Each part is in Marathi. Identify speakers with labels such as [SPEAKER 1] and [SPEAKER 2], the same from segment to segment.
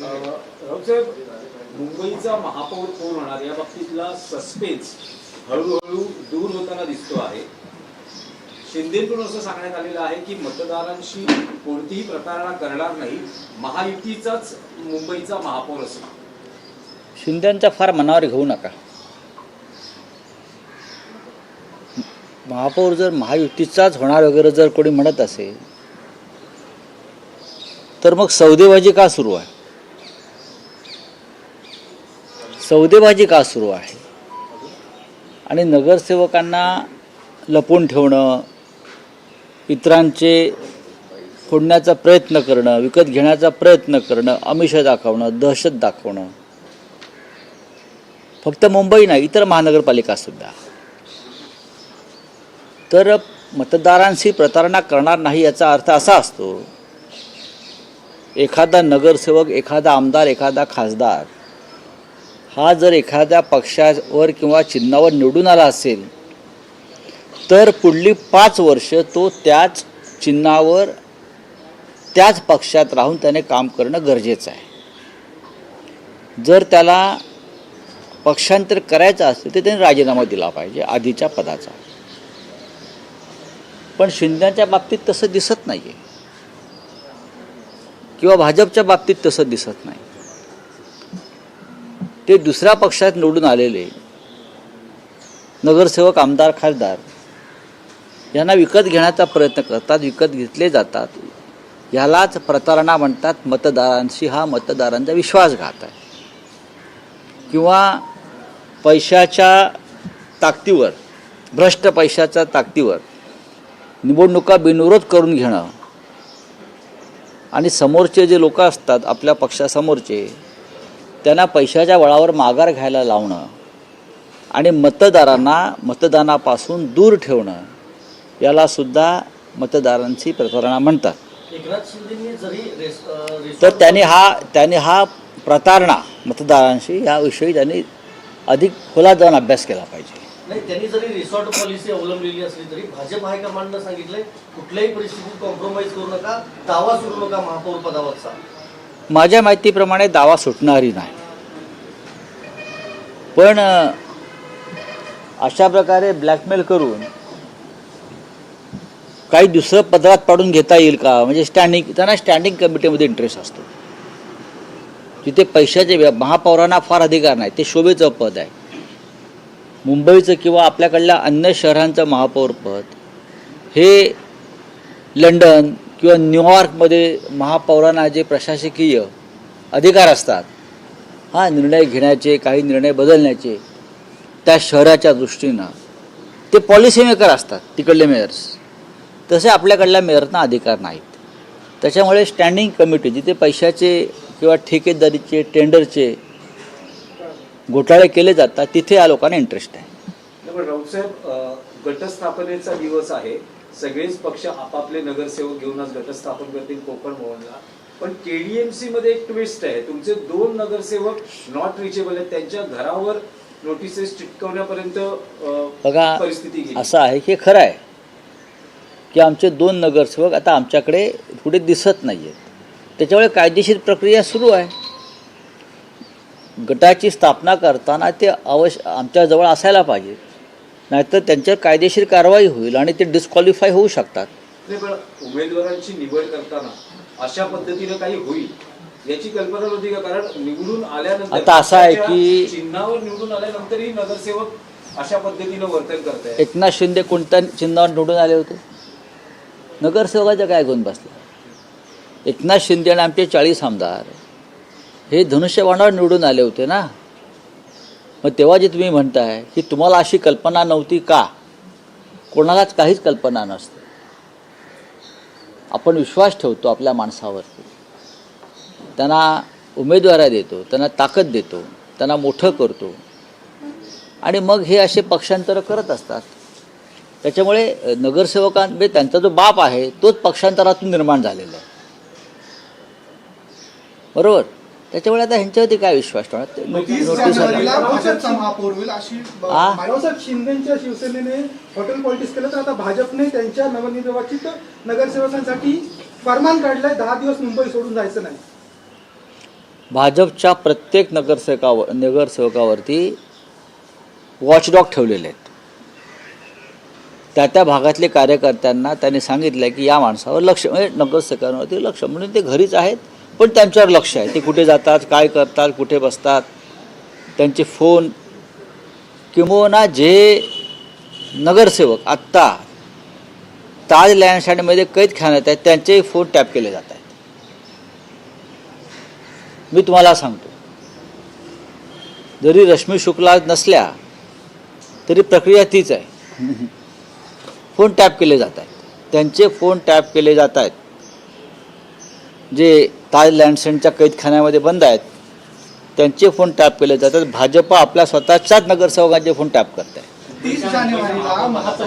[SPEAKER 1] रावसाहेब, मुंबईचा महापौर कोण होणार या बाबतीतला सस्पेन्स हळूहळू दूर होताना दिसतो आहे. शिंदेकडून असं सांगण्यात आलेलं आहे की मतदारांशी कोणतीही प्रतारणा करणार नाही, महायुतीचाच मुंबईचा महापौर असेल.
[SPEAKER 2] शिंदेंचा फार मनावर घेऊ नका. महापौर जर महायुतीचाच होणार वगैरे जर कोणी म्हणत असेल तर मग सौदेबाजी का सुरू आहे? सौदेबाजी का सुरू आहे? आणि नगरसेवकांना लपवून ठेवणं, इतरांचे फोडण्याचा प्रयत्न करणं, विकत घेण्याचा प्रयत्न करणं, आमिष दाखवणं, दहशत दाखवणं, फक्त मुंबई नाही इतर महानगरपालिका सुद्धा. तर मतदारांशी प्रतारणा करणार नाही याचा अर्थ असा असतो, एखादा नगरसेवक, एखादा आमदार, एखादा खासदार हा जर एखाद्या पक्षावर किंवा चिन्हावर निवडून आला असेल तर पुढली 5 वर्ष तो त्याच चिन्हावर त्याच पक्षात राहून त्याने काम करणं गरजेचं आहे. जर त्याला पक्षांतर करायचं असेल तर त्याने राजीनामा दिला पाहिजे आधीच्या पदाचा. पण शिंदेच्या बाबतीत तसं दिसत नाही आहे किंवा भाजपच्या बाबतीत तसं दिसत नाही. ते दुसऱ्या पक्षात निवडून आलेले नगरसेवक, आमदार, खासदार यांना विकत घेण्याचा प्रयत्न करतात, विकत घेतले जातात. ह्यालाच प्रतारणा म्हणतात. मतदारांशी हा मतदारांचा विश्वासघात आहे. किंवा पैशाच्या ताकदीवर, भ्रष्ट पैशाच्या ताकदीवर निवडणुका बिनविरोध करून घेणं आणि समोरचे जे लोक असतात आपल्या पक्षासमोरचे त्यांना पैशाच्या बळावर माघार घ्यायला लावणं आणि मतदारांना मतदानापासून दूर ठेवणं याला सुद्धा मतदारांची प्रतारणा म्हणतात. तर त्याने हा प्रतारणा मतदारांशी याविषयी त्यांनी अधिक खोलात जाऊन अभ्यास केला पाहिजे.
[SPEAKER 3] नाही, त्यांनी जरी रिसॉर्ट पॉलिसी अवलंबलेली असली तरी भाजप हायकमांडनं सांगितलंय कुठल्याही परिस्थितीत कॉम्प्रोमाइज करू नका, दावा सुरू नका महापौर पदावरचा.
[SPEAKER 2] माझ्या माहितीप्रमाणे दावा सुटणारी नाही. पण अशा प्रकारे ब्लॅकमेल करून काही दुसरं पदरात पाडून घेता येईल का? म्हणजे त्यांना स्टँडिंग कमिटीमध्ये इंटरेस्ट असतो. तिथे पैशाचे महापौरांना फार अधिकार नाही, ते शोभेचं पद आहे. मुंबईचं किंवा आपल्याकडल्या अन्य शहरांचं महापौरपद हे लंडन किंवा न्यूयॉर्कमध्ये महापौरांना जे प्रशासकीय अधिकार असतात, हा निर्णय घेण्याचे, काही निर्णय बदलण्याचे त्या शहराच्या दृष्टीनं ते पॉलिसी मेकर असतात तिकडले मेयर्स. तसे आपल्याकडल्या मेयरना अधिकार नाहीत. त्याच्यामुळे स्टँडिंग कमिटी जिथे पैशाचे किंवा ठेकेदारीचे, टेंडरचे घोटाळे केले जातात तिथे या लोकांना इंटरेस्ट आहे.
[SPEAKER 1] रावसाहेब, गटस्थापनेचा दिवस आहे. सगळेच पक्ष आपापले नगरसेवक घेऊनच गटस्थापन करतील कोकण भवनला. पण केडीएमसी मध्ये एक ट्विस्ट आहे. तुमचे 2 नगरसेवक नॉट रिचेबल आहेत, त्यांच्या घरावर नोटिसेस चिटकवण्यापर्यंत
[SPEAKER 2] बघा,
[SPEAKER 1] परिस्थिती गेली.
[SPEAKER 2] असं आहे की खरं आहे की आमचे 2 नगरसेवक आता आमच्याकडे पुढे दिसत नाही आहेत. त्याच्यामुळे कायदेशीर प्रक्रिया सुरू आहे. गटाची स्थापना करताना ते आमच्याजवळ असायला पाहिजे, नाहीतर त्यांच्यावर कायदेशीर कारवाई होईल आणि ते डिस्क्वालिफाय होऊ शकतात.
[SPEAKER 1] उमेदवारांची निवड करताना अशा पद्धतीने काही होईल याची कल्पना होती का? कारण निवडून आल्यानंतर
[SPEAKER 2] आता असं आहे की
[SPEAKER 1] चिन्हावर निवडून आल्यानंतरही नगरसेवक अशा पद्धतीनं वर्तन करतायत.
[SPEAKER 2] एकनाथ शिंदे कोणत्या चिन्हावर निवडून आले होते? नगरसेवकाच्या काय घेऊन बसले? एकनाथ शिंदे आणि आमचे 40 आमदार हे धनुष्यबाणावर निवडून आले होते ना. मग तेव्हा जे तुम्ही म्हणताय की तुम्हाला अशी कल्पना नव्हती का? कोणालाच काहीच कल्पना नसते. आपण विश्वास ठेवतो आपल्या माणसावरती, त्यांना उमेदवारी देतो, त्यांना ताकद देतो, त्यांना मोठं करतो आणि मग हे असे पक्षांतर करत असतात. त्याच्यामुळे नगरसेवकांमध्ये त्यांचा जो बाप आहे तोच पक्षांतरातून निर्माण झालेला आहे, बरोबर. त्याच्यामुळे आता ह्यांच्यावरती काय विश्वास ठेवणार?
[SPEAKER 4] शिंदेच्या शिवसेनेने हॉटेल पॉलिटिक्स केलं तर आता भाजपने त्यांच्या नवनिर्वाचित नगरसेवकांसाठी फरमान काढलंय 10 दिवस मुंबई सोडून जायचं नाही.
[SPEAKER 2] भाजपच्या प्रत्येक नगरसेवकावरती वॉचडॉग ठेवलेले आहेत. त्या भागातले कार्यकर्त्यांना त्यांनी सांगितलं की या माणसावर लक्ष, म्हणजे नगरसेवकांवरती लक्ष, म्हणून ते घरीच आहेत पण त्यांच्यावर लक्ष आहे. ते कुठे जातात, काय करतात, कुठे बसतात, त्यांचे फोन, किंबहुना जे नगरसेवक आत्ता ताज लँडशाईनमध्ये कैदखान्यात आहेत त्यांचेही फोन टॅप केले जात आहेत. मी तुम्हाला सांगतो, जरी रश्मी शुक्ला नसल्या तरी प्रक्रिया तीच आहे. फोन टॅप केले जात आहेत, त्यांचे फोन टॅप केले जात आहेत. जे ताज लँडसेंटच्या कैदखान्यामध्ये बंद आहेत त्यांचे फोन टॅप केले जातात. भाजप आपल्या स्वतःच्याच नगरसेवकांचे फोन टॅप करत आहे.
[SPEAKER 4] 30 जानेवारीला महापौर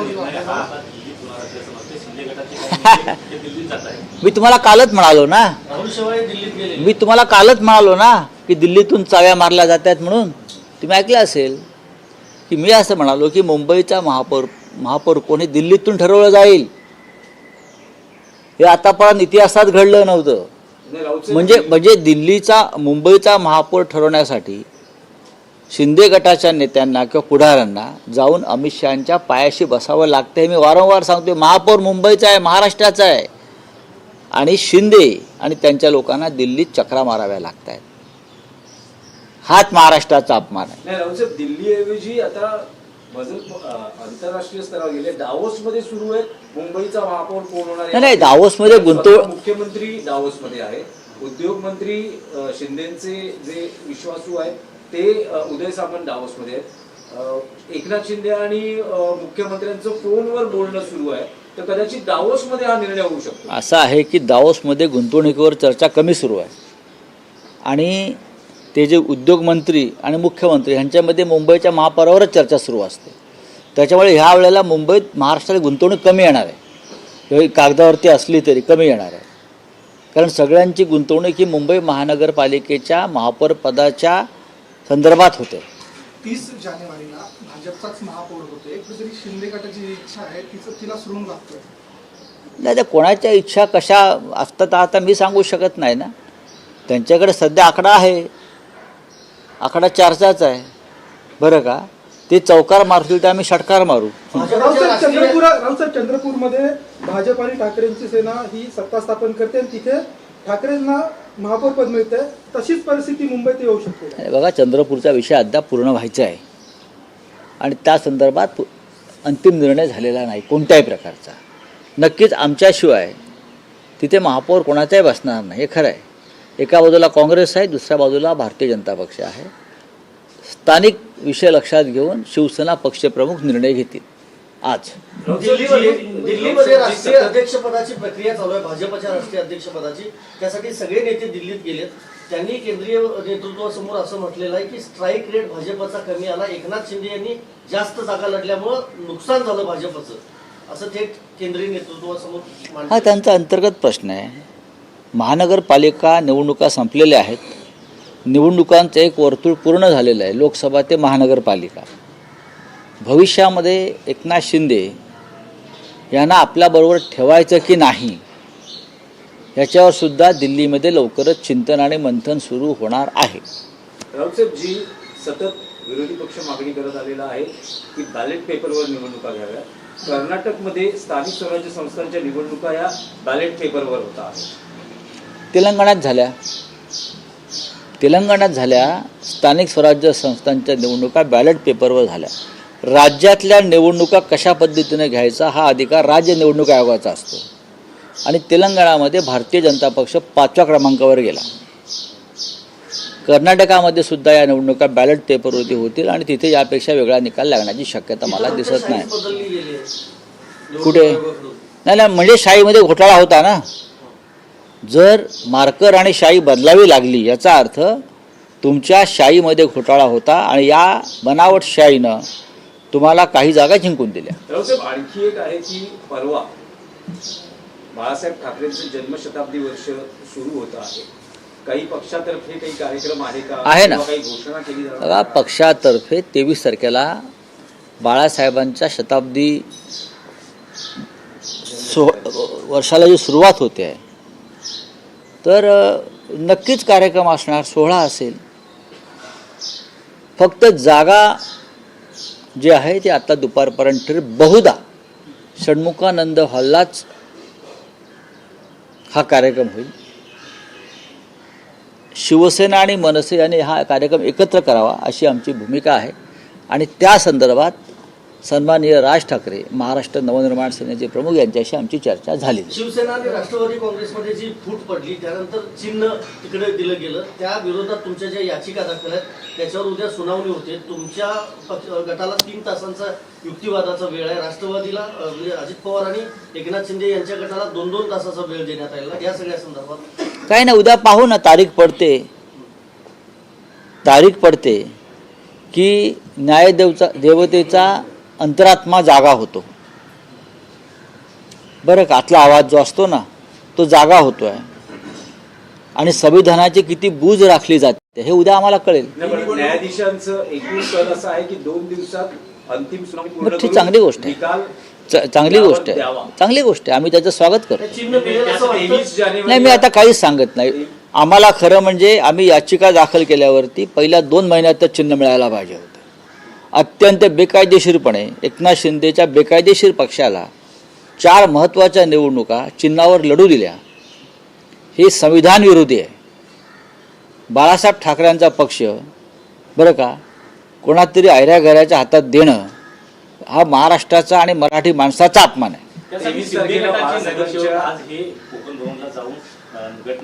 [SPEAKER 2] मी तुम्हाला कालच म्हणालो ना,
[SPEAKER 3] राहुल शेवाळे दिल्लीत गेले.
[SPEAKER 2] मी तुम्हाला कालच म्हणालो ना की दिल्लीतून चाव्या मारल्या जात आहेत म्हणून. तुम्ही ऐकलं असेल की मी असं म्हणालो की मुंबईचा महापौर कोणी दिल्लीतून ठरवलं जाईल. हे आतापर्यंत इतिहासात घडलं नव्हतं.
[SPEAKER 1] नाही, राऊतसाहेब,
[SPEAKER 2] म्हणजे मुंबईचा महापौर ठरवण्यासाठी शिंदे गटाच्या नेत्यांना किंवा पुढाऱ्यांना जाऊन अमित शहांच्या पायाशी बसावं लागतं. हे मी वारंवार सांगतोय. महापौर मुंबईचा आहे, महाराष्ट्राचा आहे, आणि शिंदे आणि त्यांच्या लोकांना दिल्लीत चक्रा माराव्या लागत आहेत. हाच महाराष्ट्राचा अपमान आहे.
[SPEAKER 1] नाही राऊतसाहेब, दिल्लीऐवजी आता आंतरराष्ट्रीय स्तरावर गेले. दावोसमध्ये सुरू आहे मुंबईचा महापौर कोण होणार.
[SPEAKER 2] नाही, दावोसमध्ये
[SPEAKER 1] मुख्यमंत्री दावोसमध्ये आहे. उद्योग मंत्री शिंदेचे जे विश्वासू आहेत ते उदय सामंत दावोसमध्ये आहेत. एकनाथ शिंदे आणि मुख्यमंत्र्यांचं फोनवर बोलणं सुरू आहे. तर कदाचित दावोसमध्ये हा निर्णय होऊ शकतो.
[SPEAKER 2] असं आहे की दावोसमध्ये गुंतवणुकीवर चर्चा कमी सुरू आहे, आणि ते जे उद्योगमंत्री आणि मुख्यमंत्री ह्यांच्यामध्ये मुंबईच्या महापौरावरच चर्चा सुरू असते. त्याच्यामुळे ह्या वेळेला मुंबईत महाराष्ट्रात गुंतवणूक कमी येणार आहे, किंवा कागदावरती असली तरी कमी येणार आहे. कारण सगळ्यांची गुंतवणूक ही मुंबई महानगरपालिकेच्या महापौर पदाच्या संदर्भात होते.
[SPEAKER 4] 30 जानेवारीला भाजपचाच महापौर होते. कुठेतरी शिंदे गटाची जी इच्छा आहे तिला सुरून लागतोय.
[SPEAKER 2] नाही, त्या कोणाच्या इच्छा कशा असतात आता मी सांगू शकत नाही ना. त्यांच्याकडे सध्या आकडा आहे, आकडा 4चाच आहे बरं का. ते चौकार मारतील तर आम्ही षटकार मारू.
[SPEAKER 4] रावसाहेब, चंद्रपूरमध्ये भाजप आणि ठाकरेंची सेना ही सत्ता स्थापन करते आणि तिथे ठाकरेंना महापौर पद मिळते. तशीच परिस्थिती मुंबईत येऊ शकते.
[SPEAKER 2] बघा, चंद्रपूरचा विषय अद्याप पूर्ण व्हायचा आहे आणि त्या संदर्भात अंतिम निर्णय झालेला नाही कोणत्याही प्रकारचा. नक्कीच आमच्याशिवाय तिथे महापौर कोणाचाही बसणार नाही, हे खरं आहे. एका बाजूला काँग्रेस आहे, दुसऱ्या बाजूला भारतीय जनता पक्ष आहे. स्थानिक विषय लक्षात घेऊन शिवसेना पक्षप्रमुख निर्णय घेतील. आज
[SPEAKER 3] दिल्लीमध्ये राष्ट्रीय अध्यक्षपदाची प्रक्रिया चालू आहे, भाजपच्या राष्ट्रीय अध्यक्षपदाची. त्यासाठी सगळे नेते दिल्लीत गेलेत. त्यांनी केंद्रीय नेतृत्वासमोर असं म्हटलेलं आहे की स्ट्राईक रेट भाजपचा कमी आला. एकनाथ शिंदे यांनी जास्त जागा लढल्यामुळं नुकसान झालं भाजपचं, असं थेट केंद्रीय नेतृत्वासमोर मांडलं.
[SPEAKER 2] हा त्यांचा अंतर्गत प्रश्न आहे. महानगरपालिका निवडणुका संपलेल्या आहेत. निवडणुकांचं एक वर्तुळ पूर्ण झालेलं आहे, लोकसभा ते महानगरपालिका. भविष्यामध्ये एकनाथ शिंदे यांना आपल्याबरोबर ठेवायचं की नाही याच्यावर सुद्धा दिल्लीमध्ये लवकरच चिंतन आणि मंथन सुरू होणार आहे.
[SPEAKER 1] राऊतसाहेब, जी सतत विरोधी पक्ष मागणी करत आलेला आहे की बॅलेट पेपरवर निवडणुका घ्याव्या. कर्नाटकमध्ये स्थानिक स्वराज्य संस्थांच्या निवडणुका या बॅलेट पेपरवर होता.
[SPEAKER 2] तेलंगणात झाल्या स्थानिक स्वराज्य संस्थांच्या निवडणुका बॅलेट पेपरवर झाल्या. राज्यातल्या निवडणुका कशा पद्धतीने घ्यायचा हा अधिकार राज्य निवडणूक आयोगाचा असतो, आणि तेलंगणामध्ये भारतीय जनता पक्ष 5व्या क्रमांकावर गेला. कर्नाटकामध्ये सुद्धा या निवडणुका बॅलेट पेपरवरती होतील आणि तिथे यापेक्षा वेगळा निकाल लागण्याची शक्यता मला दिसत नाही. कुठे नाही, म्हणजे शाहीमध्ये घोटाळा होता ना. जर मार्कर आणि शाई बदलावी लागली याचा अर्थ तुमच्या शाईमध्ये घोटाळा होता आणि या बनावट शाईनं तुम्हाला काही जागा जिंकून दिल्या.
[SPEAKER 1] राऊतसाहेब, आणखी एक आहे की परवा बाळासाहेब ठाकरेंचं जन्मशताब्दी वर्ष सुरू होत आहे. काही पक्षातर्फे काही कार्यक्रम आहे का?
[SPEAKER 2] आहे ना.
[SPEAKER 1] काही घोषणा केली जाणार?
[SPEAKER 2] बघा, पक्षातर्फे 23 तारखेला बाळासाहेबांच्या शताब्दी वर्षाला जी सुरुवात होते आहे तर नक्कीच कार्यक्रम असणार, सोहळा असेल. फक्त जागा जी आहे ती आता दुपारपर्यंत बहुधा षण्मुखानंद हॉललाच हा कार्यक्रम होईल. शिवसेना आणि मनसे यांनी हा कार्यक्रम एकत्र करावा अशी आमची भूमिका आहे आणि त्या संदर्भात सन्माननीय राज ठाकरे महाराष्ट्र नवनिर्माण सेनेचे प्रमुख यांच्याशी आमची चर्चा झाली.
[SPEAKER 3] शिवसेना आणि राष्ट्रवादी काँग्रेसमध्ये जी फूट पडली त्यानंतर चिन्ह तिकडे दिलं गेलं, त्या विरोधात तुमच्या ज्या याचिका दाखल आहेत त्याच्यावर उद्या सुनावणी होते. तुमच्या गटाला 3 तासांचा युक्तिवादाचा वेळ आहे, राष्ट्रवादीला म्हणजे अजित पवार आणि एकनाथ शिंदे यांच्या गटाला 2-2 तासाचा वेळ देण्यात आलेला. या सगळ्या संदर्भात
[SPEAKER 2] काही नाही, उद्या पाहू ना, तारीख पडते की देवतेचा अंतरात्मा जागा होतो बरं का. आतला आवाज जो असतो ना तो जागा होतोय आणि संविधानाची किती बूज राखली जाते हे उद्या आम्हाला कळेल.
[SPEAKER 1] न्यायाधीशांचं एकूण कल असं आहे की 2 दिवसात अंतिम सुनावणी पूर्ण
[SPEAKER 2] ती
[SPEAKER 1] करून
[SPEAKER 2] चांगली गोष्ट आहे.
[SPEAKER 1] निकाल
[SPEAKER 2] चांगली गोष्ट आहे, चांगली गोष्ट आहे. आम्ही त्याचं स्वागत करतो.
[SPEAKER 3] चिन्ह मिळेल असं वाटतं.
[SPEAKER 1] 23 जानेवारी
[SPEAKER 2] नाही, मी आता काहीच सांगत नाही. आम्हाला खरं म्हणजे आम्ही याचिका दाखल केल्यावरती पहिल्या 2 महिन्यातच चिन्ह मिळायला पाहिजे होतं. अत्यंत बेकायदेशीरपणे एकनाथ शिंदेच्या बेकायदेशीर पक्षाला 4 महत्त्वाच्या निवडणुका चिन्हावर लढू दिल्या. हे संविधान विरोधी आहे. बाळासाहेब ठाकरेंचा पक्ष बरं का कोणातरी ऐऱ्या-गैऱ्याच्या हातात देणं हा महाराष्ट्राचा आणि मराठी माणसाचा अपमान आहे.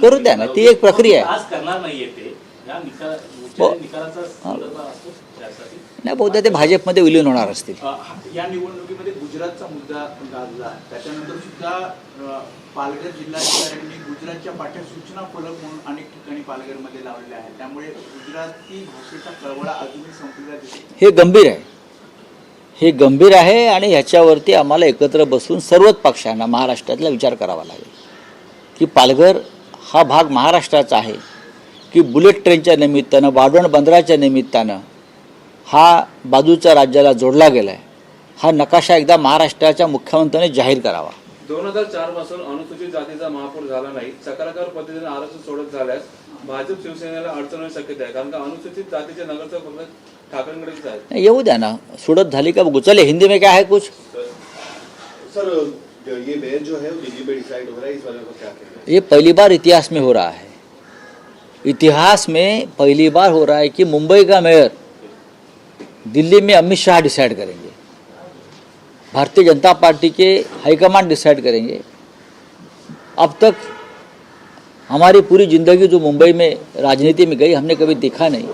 [SPEAKER 2] करू द्या ना, ती एक प्रक्रिया आहे. नाही, बहुधा ते भाजपमध्ये विलीन होणार असतील.
[SPEAKER 5] या निवडणुकीमध्ये गुजरातचा मुद्दा गाजला. त्याच्यानंतर सुद्धा पालघर जिल्हाधिकाऱ्यांनी गुजरातच्या पाठ्या सूचना फलक म्हणून अनेक ठिकाणी पालघरमध्ये लावलेले आहेत. त्यामुळे गुजराती भाषेचा कळवळा अजूनही संपलेला दिसतो. हे गंभीर आहे आणि ह्याच्यावरती आम्हाला एकत्र बसून सर्वच पक्षांना महाराष्ट्रातला विचार करावा लागेल की पालघर हा भाग महाराष्ट्राचा आहे की बुलेट ट्रेनच्या निमित्तानं, वाढवण बंदराच्या निमित्तानं हा बाजूच्या राज्याला जोडला गेला आहे. हा नकाशा एकदा महाराष्ट्राच्या मुख्यमंत्र्यांनी जाहीर करावा.
[SPEAKER 6] 2004 पासून अनुसूचित जातीचा महापौर झाला नाही. सकारात्मक पद्धतीने आरक्षण सोडत झाल्यास भाजप शिवसेनेला अडचण होण्याची शक्यता आहे, कारण का अनुसूचित जातीचे नगरसेवक फक्त ठाकरेंकडेच आहेत.
[SPEAKER 2] येऊ द्या ना, सोडत झाली का बघू. चले, हिंदी में क्या है कुछ.
[SPEAKER 7] सर, ये बेंच जो है वो दिल्ली में डिसाइड हो रहा है, इस बारे में क्या कहना है?
[SPEAKER 2] ये पहली बार इतिहास में हो रहा है. इतिहास में पहली बार हो रहा है कि मुंबई का मेयर दिल्ली में अमित शाह डिसाइड करेंगे. भारतीय जनता पार्टी के हाईकमान डिसाइड करेंगे. अब तक हमारी पूरी ज़िंदगी जो मुंबई में राजनीति में गई, हमने कभी देखा नहीं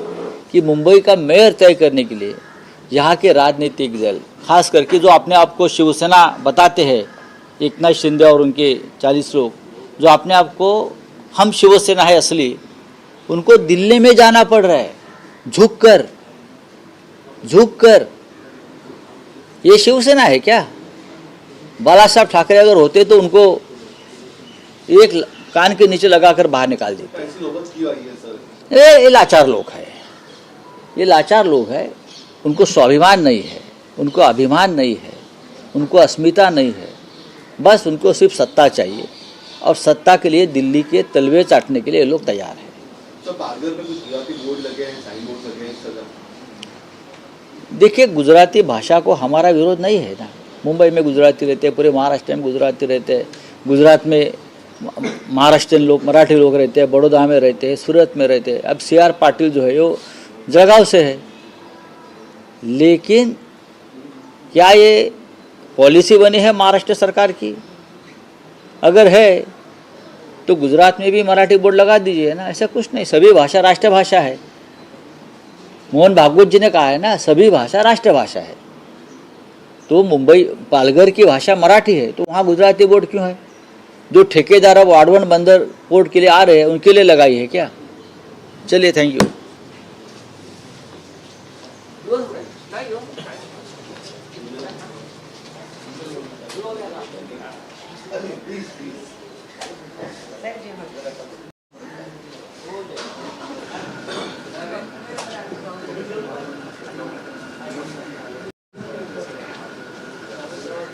[SPEAKER 2] कि मुंबई का मेयर तय करने के लिए यहाँ के राजनीतिक दल, खास करके जो अपने आप को शिवसेना बताते हैं, एकनाथ शिंदे और उनके 40 लोग जो अपने आप को हम शिवसेना है असली, उनको दिल्ली में जाना पड़ रहा है झुक कर. ये शिवसेना है क्या? बाला साहब ठाकरे अगर होते तो उनको एक कान के नीचे लगाकर बाहर निकाल देते.
[SPEAKER 7] ऐसी नौबत क्यों आई है सर?
[SPEAKER 2] ये लाचार लोग हैं, ये लाचार लोग हैं. उनको स्वाभिमान नहीं है, उनको अभिमान नहीं है, उनको अस्मिता नहीं है. बस उनको सिर्फ सत्ता चाहिए और सत्ता के लिए दिल्ली के तलवे चाटने के लिए ये लोग तैयार हैं.
[SPEAKER 7] सर, पालघर में कुछ गुजराती बोर्ड लगे हैं, साइन बोर्ड लगे हैं इस तरह.
[SPEAKER 2] देखिए, गुजराती भाषा को हमारा विरोध नहीं है ना. मुंबई में गुजराती रहते हैं, पूरे महाराष्ट्र में गुजराती रहते हैं. गुजरात में महाराष्ट्रियन लोग, मराठी लोग रहते हैं, बड़ौदा में रहते हैं, सूरत में रहते हैं. अब CR पाटिल जो है वो जलगांव से है. लेकिन क्या ये पॉलिसी बनी है महाराष्ट्र सरकार की? अगर है तो गुजरात में भी मराठी बोर्ड लगा दीजिए ना. ऐसा कुछ नहीं, सभी भाषा राष्ट्रभाषा है. मोहन भागवत जी ने कहा है ना, सभी भाषा राष्ट्रभाषा है. तो मुंबई पालघर की भाषा मराठी है तो वहाँ गुजराती बोर्ड क्यों है? जो ठेकेदार अब वाढवण बंदर पोर्ट के लिए आ रहे हैं उनके लिए लगाई है क्या? चलिए, थैंक यू.